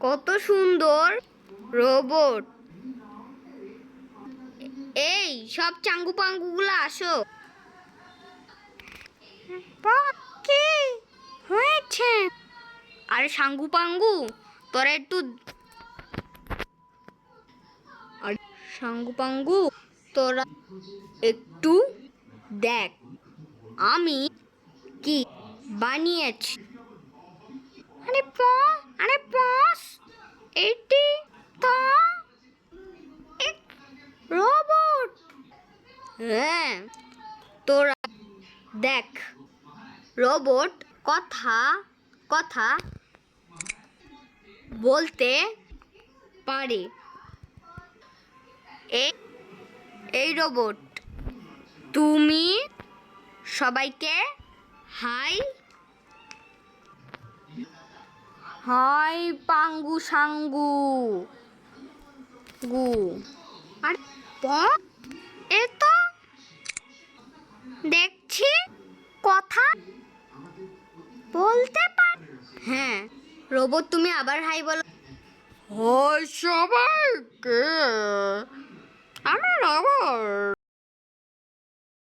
কত সুন্দর রোবট। এই সব চাঙ্গু পাঙ্গুগুলো আসো। কি হয়েছে? আরে সাঙ্গু পাঙ্গু, তোরা একটু সাঙ্গু পাঙ্গু তোরা একটু দেখ আমি কি বানিয়েছি। আরে বস, এটি তো এক রোবট। হ্যাঁ, তোরা দেখ, রোবট কথা কথা বলতে পারে। এই এই রোবট, তুমি সবাইকে হাই হাই পাঙ্গু সাঙ্গু গু। আর এ তো দেখছি কথা বলতে পার। হ্যাঁ রোবট, তুমি আবার হাই বলো। হাই সবাইকে, আমি রোবট।